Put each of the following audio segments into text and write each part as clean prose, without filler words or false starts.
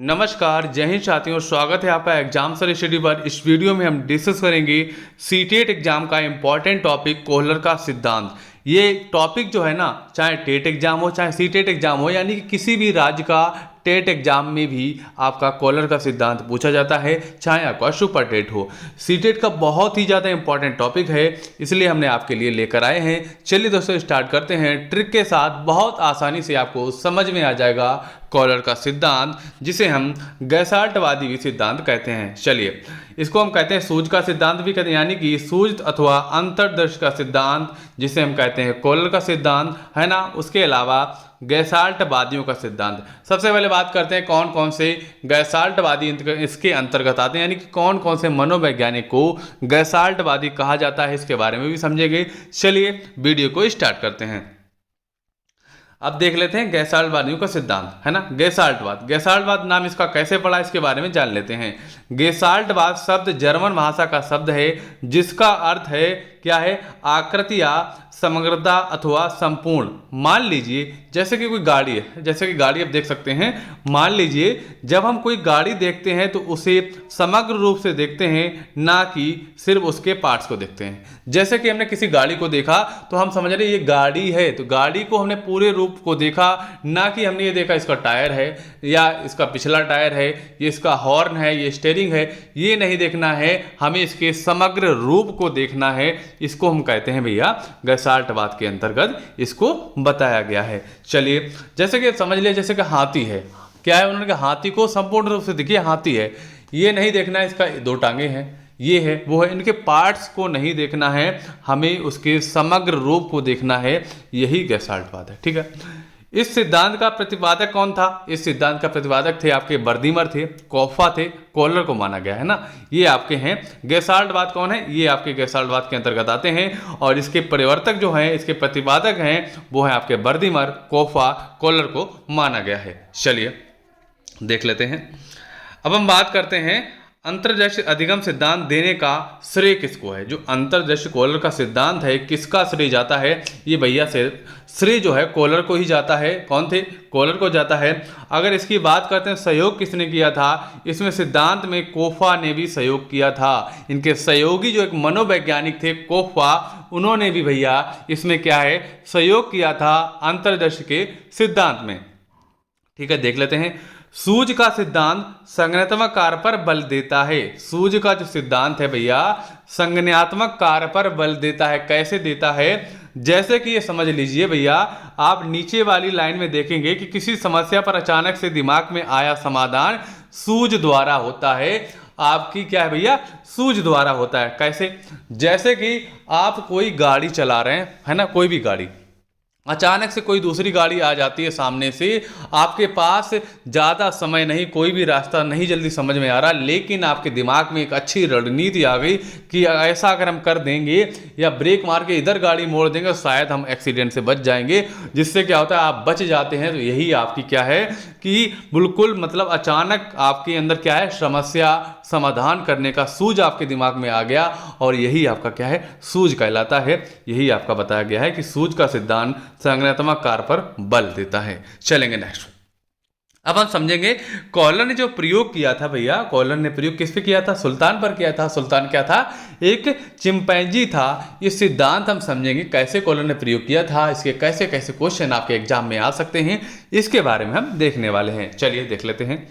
नमस्कार, जय हिंद साथियों। स्वागत है आपका एग्जाम सर स्टडी पर। इस वीडियो में हम डिस्कस करेंगे सीटेट एग्जाम का इंपॉर्टेंट टॉपिक कोहलर का सिद्धांत। ये टॉपिक जो है ना, चाहे टेट एग्जाम हो चाहे सीटेट एग्जाम हो, यानी कि किसी भी राज्य का टेट एग्जाम में भी आपका कोहलर का सिद्धांत पूछा जाता है, चाहे आपका सुपर टेट हो। सीटेट का बहुत ही ज़्यादा इंपॉर्टेंट टॉपिक है, इसलिए हमने आपके लिए लेकर आए हैं। चलिए दोस्तों, स्टार्ट करते हैं। ट्रिक के साथ बहुत आसानी से आपको समझ में आ जाएगा कोहलर का सिद्धांत, जिसे हम गैसाल्टवादी भी सिद्धांत कहते हैं। चलिए, इसको हम कहते हैं सूझ का सिद्धांत भी कहते हैं, यानी कि सूझ अथवा अंतर्दर्शी का सिद्धांत, जिसे हम कहते हैं कोहलर का सिद्धांत, है ना। उसके अलावा गैसाल्टवादियों का सिद्धांत। सबसे पहले बात करते हैं कौन कौन से गैसाल्टवादी इसके अंतर्गत आते हैं, यानी कि कौन कौन से मनोवैज्ञानिक को गैसाल्टवादी कहा जाता है, इसके बारे में भी समझेंगे। चलिए वीडियो को स्टार्ट करते हैं। अब देख लेते हैं गैसाल्टवादियों का सिद्धांत, है ना। गैसाल्टवाद नाम इसका कैसे पड़ा, इसके बारे में जान लेते हैं। गैसाल्टवाद शब्द जर्मन भाषा का शब्द है, जिसका अर्थ है क्या है, आकृति या समग्रता अथवा संपूर्ण। मान लीजिए जैसे कि कोई गाड़ी है, जैसे कि गाड़ी आप देख सकते हैं। मान लीजिए जब हम कोई गाड़ी देखते हैं तो उसे समग्र रूप से देखते हैं, ना कि सिर्फ उसके पार्ट्स को देखते हैं। जैसे कि हमने किसी गाड़ी को देखा तो हम समझ रहे ये गाड़ी है, तो गाड़ी को हमने पूरे रूप को देखा, ना कि हमने ये देखा इसका टायर है या इसका पिछला टायर है, ये इसका हॉर्न है, ये स्टीयरिंग है। ये नहीं देखना है, हमें इसके समग्र रूप को देखना है। इसको हम कहते हैं भैया गैसाल्टवाद के अंतर्गत इसको बताया गया है। चलिए, जैसे कि समझ लिया, जैसे कि हाथी है, क्या है, उन्होंने कहा हाथी को संपूर्ण रूप से देखिए, हाथी है, ये नहीं देखना है इसका दो टांगे हैं, ये है वो है, इनके पार्ट्स को नहीं देखना है, हमें उसके समग्र रूप को देखना है। यही गैसाल्टवाद है, ठीक है। इस सिद्धांत का प्रतिपादक कौन था? इस सिद्धांत का प्रतिपादक थे आपके वर्दीमर थे, कॉफा थे, कोहलर को माना गया है ना। ये आपके हैं। गैसाल्टवाद कौन है? ये आपके गैसाल्टवाद के अंतर्गत आते हैं, और इसके परिवर्तक जो हैं, इसके प्रतिपादक हैं, वो हैं आपके वर्दीमर, कॉफा, कोहलर को माना गया है। चलिए देख लेते हैं। अब हम बात करते हैं अंतर्दृष्टि अधिगम सिद्धांत देने का श्रेय किसको है। जो अंतर्दृष्टि कोहलर का सिद्धांत है, किसका श्रेय जाता है? ये भैया से श्रेय जो है कोहलर को ही जाता है। कौन थे? कोहलर को जाता है। अगर इसकी बात करते हैं सहयोग किसने किया था, इसमें सिद्धांत में कोफा ने भी सहयोग किया था। इनके सहयोगी जो एक मनोवैज्ञानिक थे कोफा, उन्होंने भी भैया इसमें क्या है, सहयोग किया था अंतर्दृष्टि के सिद्धांत में। ठीक है, देख लेते हैं। सूझ का सिद्धांत संज्ञानात्मक कार्य पर बल देता है। सूझ का जो सिद्धांत है भैया, संज्ञानात्मक कार्य पर बल देता है। कैसे देता है? जैसे कि ये समझ लीजिए भैया, आप नीचे वाली लाइन में देखेंगे कि किसी समस्या पर अचानक से दिमाग में आया समाधान सूझ द्वारा होता है। आपकी क्या है भैया, सूझ द्वारा होता है। कैसे? जैसे कि आप कोई गाड़ी चला रहे हैं, है ना, कोई भी गाड़ी, अचानक से कोई दूसरी गाड़ी आ जाती है सामने से, आपके पास ज़्यादा समय नहीं, कोई भी रास्ता नहीं जल्दी समझ में आ रहा, लेकिन आपके दिमाग में एक अच्छी रणनीति आ गई कि ऐसा अगर हम कर देंगे या ब्रेक मार के इधर गाड़ी मोड़ देंगे तो शायद हम एक्सीडेंट से बच जाएंगे। जिससे क्या होता है, आप बच जाते हैं। तो यही आपकी क्या है कि बिल्कुल मतलब अचानक आपके अंदर क्या है, समस्या समाधान करने का सूझ आपके दिमाग में आ गया, और यही आपका क्या है, सूझ कहलाता है। यही आपका बताया गया है कि सूझ का सिद्धांत संज्ञानात्मक कार्य पर बल देता है। चलेंगे नेक्स्ट। अब हम समझेंगे कोहलर ने जो प्रयोग किया था भैया, कोहलर ने प्रयोग किस पे किया था? सुल्तान पर किया था। सुल्तान क्या था? एक चिंपैंजी था। ये सिद्धांत हम समझेंगे कैसे कोहलर ने प्रयोग किया था, इसके कैसे कैसे क्वेश्चन आपके एग्जाम में आ सकते हैं, इसके बारे में हम देखने वाले हैं। चलिए देख लेते हैं।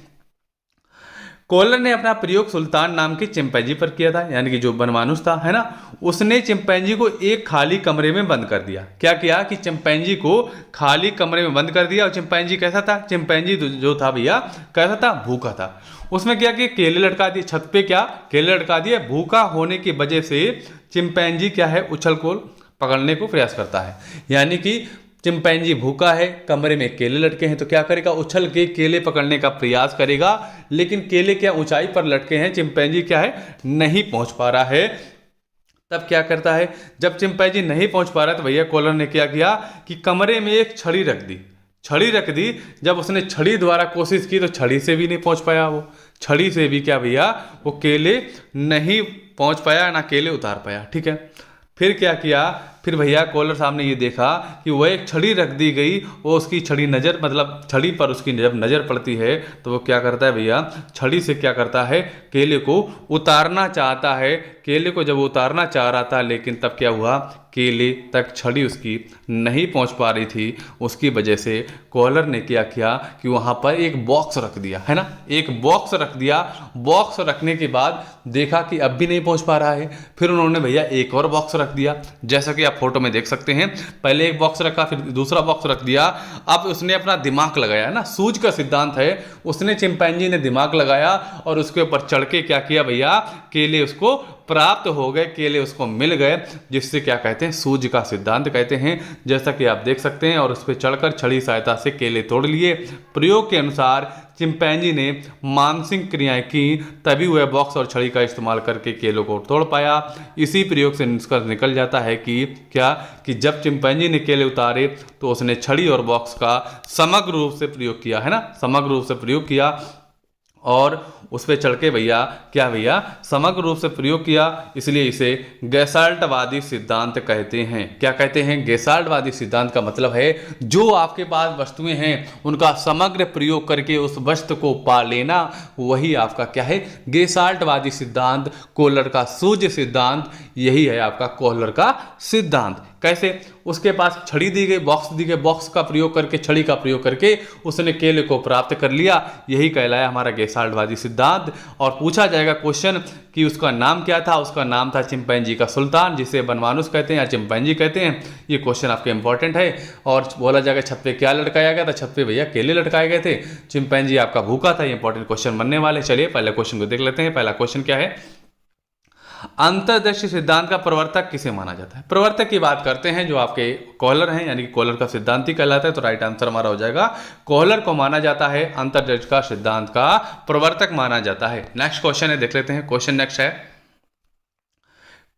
कोहलर ने अपना प्रयोग सुल्तान नाम के चिंपैंजी पर किया था, यानी कि जो बनमानुस था, है ना। उसने चिंपैंजी को एक खाली कमरे में बंद कर दिया। क्या किया कि चिंपैंजी को खाली कमरे में बंद कर दिया। और चिंपैंजी कैसा था? चिंपैंजी जो था भैया, कैसा था? भूखा था। उसमें क्या किया, केले लटका दिए छत पे, क्या केले लटका दिए। भूखा होने की वजह से चिंपैंजी क्या है, उछल को पकड़ने को प्रयास करता है। यानी कि चिंपैंजी भूखा है, कमरे में केले लटके हैं, तो क्या करेगा, उछल के केले पकड़ने का प्रयास करेगा। लेकिन केले क्या ऊंचाई पर लटके हैं, चिंपैंजी क्या है, नहीं पहुंच पा रहा है। तब क्या करता है, जब चिंपैंजी नहीं पहुंच पा रहा है तो भैया कोहलर ने क्या किया कि कमरे में एक छड़ी रख दी। छड़ी रख दी। जब उसने छड़ी द्वारा कोशिश की तो छड़ी से भी नहीं पहुंच पाया। वो छड़ी से भी क्या भैया, वो केले नहीं पहुंच पाया, ना केले उतार पाया। ठीक है, फिर क्या किया फिर भैया कोहलर साहब ने ये देखा कि वह एक छड़ी रख दी गई, वो उसकी छड़ी नज़र मतलब छड़ी पर उसकी जब नज़र पड़ती है तो वो क्या करता है भैया, छड़ी से क्या करता है, केले को उतारना चाहता है। केले को जब उतारना चाह रहा था, लेकिन तब क्या हुआ, केले तक छड़ी उसकी नहीं पहुंच पा रही थी। उसकी वजह से कोहलर ने क्या किया कि वहां पर एक बॉक्स रख दिया, है ना, एक बॉक्स रख दिया। बॉक्स रखने के बाद देखा कि अब भी नहीं पहुंच पा रहा है, फिर उन्होंने भैया एक और बॉक्स रख दिया, जैसा कि आप फोटो में देख सकते हैं। पहले एक बॉक्स रखा, फिर दूसरा बॉक्स रख दिया। अब उसने अपना दिमाग लगाया ना, सूझ का सिद्धांत है, उसने चिंपैंजी ने दिमाग लगाया और उसके ऊपर चढ़ के क्या किया भैया, केले उसको प्राप्त हो गए, केले उसको मिल गए, जिससे क्या कहते हैं, सूझ का सिद्धांत कहते हैं, जैसा कि आप देख सकते हैं। और उस पर चढ़कर छड़ी सहायता से केले तोड़ लिए। प्रयोग के अनुसार चिंपैंजी ने मानसिक क्रियाएं की, तभी वह बॉक्स और छड़ी का इस्तेमाल करके केलों को तोड़ पाया। इसी प्रयोग से निष्कर्ष निकल जाता है कि क्या, कि जब चिंपैंजी ने केले उतारे तो उसने छड़ी और बॉक्स का समग्र रूप से प्रयोग किया, है ना, समग्र रूप से प्रयोग किया और उस पर चढ़ के भैया क्या भैया, समग्र रूप से प्रयोग किया। इसलिए इसे गेसाल्टवादी सिद्धांत कहते हैं। क्या कहते हैं, गेसाल्टवादी सिद्धांत का मतलब है जो आपके पास वस्तुएं हैं उनका समग्र प्रयोग करके उस वस्तु को पा लेना, वही आपका क्या है, गेसाल्टवादी सिद्धांत, कोहलर का सूझ सिद्धांत, यही है आपका कोहलर का सिद्धांत। कैसे, उसके पास छड़ी दी गई, बॉक्स दी गई, बॉक्स का प्रयोग करके, छड़ी का प्रयोग करके उसने केले को प्राप्त कर लिया, यही कहलाया हमारा गेसाल्टवादी सिद्धांत। और पूछा जाएगा क्वेश्चन कि उसका नाम क्या था, उसका नाम था चिंपैंजी का सुल्तान, जिसे बनमानुस कहते हैं या चिंपैंजी कहते हैं। ये क्वेश्चन आपके इंपॉर्टेंट है। और बोला जाएगा छत पे क्या लटकाया गया था, छत पे भैया केले लटकाए गए थे, चिंपैंजी आपका भूखा था। ये इंपॉर्टेंट क्वेश्चन बनने वाले। चलिए पहले क्वेश्चन को देख लेते हैं। पहला क्वेश्चन क्या है, अंतर्दृष्टि सिद्धांत का प्रवर्तक किसे माना जाता है। प्रवर्तक की बात करते हैं जो आपके कोहलर हैं, यानी कि कोहलर का सिद्धांत ही कहलाता है। तो राइट आंसर हमारा हो जाएगा, कोहलर को माना जाता है अंतर्दृष्टि का सिद्धांत का प्रवर्तक माना जाता है। नेक्स्ट क्वेश्चन है, देख लेते हैं। क्वेश्चन नेक्स्ट है,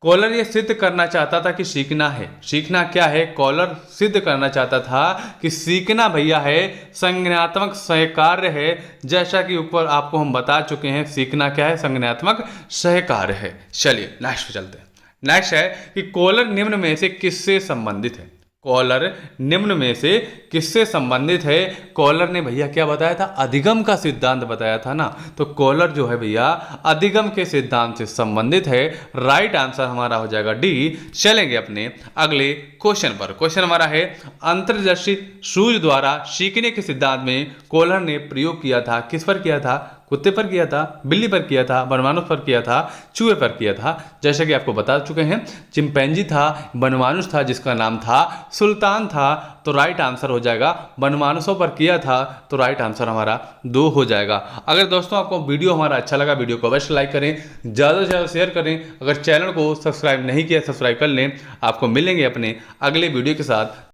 कोहलर ये सिद्ध करना चाहता था कि सीखना है, सीखना क्या है, कोहलर सिद्ध करना चाहता था कि सीखना भैया है संज्ञानात्मक सहकार्य है। जैसा कि ऊपर आपको हम बता चुके हैं, सीखना क्या है, संज्ञानात्मक सहकार्य है। चलिए नेक्स्ट पे चलते हैं। नेक्स्ट है कि कोहलर निम्न में से किससे संबंधित है। कोहलर निम्न में से किससे संबंधित है। कोहलर ने भैया क्या बताया था, अधिगम का सिद्धांत बताया था ना, तो कोहलर जो है भैया अधिगम के सिद्धांत से संबंधित है। राइट आंसर हमारा हो जाएगा डी। चलेंगे अपने अगले क्वेश्चन पर। क्वेश्चन हमारा है, अंतर्दृष्टि सूझ द्वारा सीखने के सिद्धांत में कोहलर ने प्रयोग किया था, किस पर किया था, कुत्ते पर किया था, बिल्ली पर किया था, बनमानुस पर किया था, चूहे पर किया था। जैसे कि आपको बता चुके हैं, चिंपैंजी था, बनमानुस था जिसका नाम था सुल्तान था। तो राइट आंसर हो जाएगा, बनमानुसों पर किया था, तो राइट आंसर हमारा 2 हो जाएगा। अगर दोस्तों आपको वीडियो हमारा अच्छा लगा, वीडियो को अवश्य लाइक करें, ज़्यादा से ज़्यादा शेयर करें। अगर चैनल को सब्सक्राइब नहीं किया, सब्सक्राइब कर लें। आपको मिलेंगे अपने अगले वीडियो के साथ।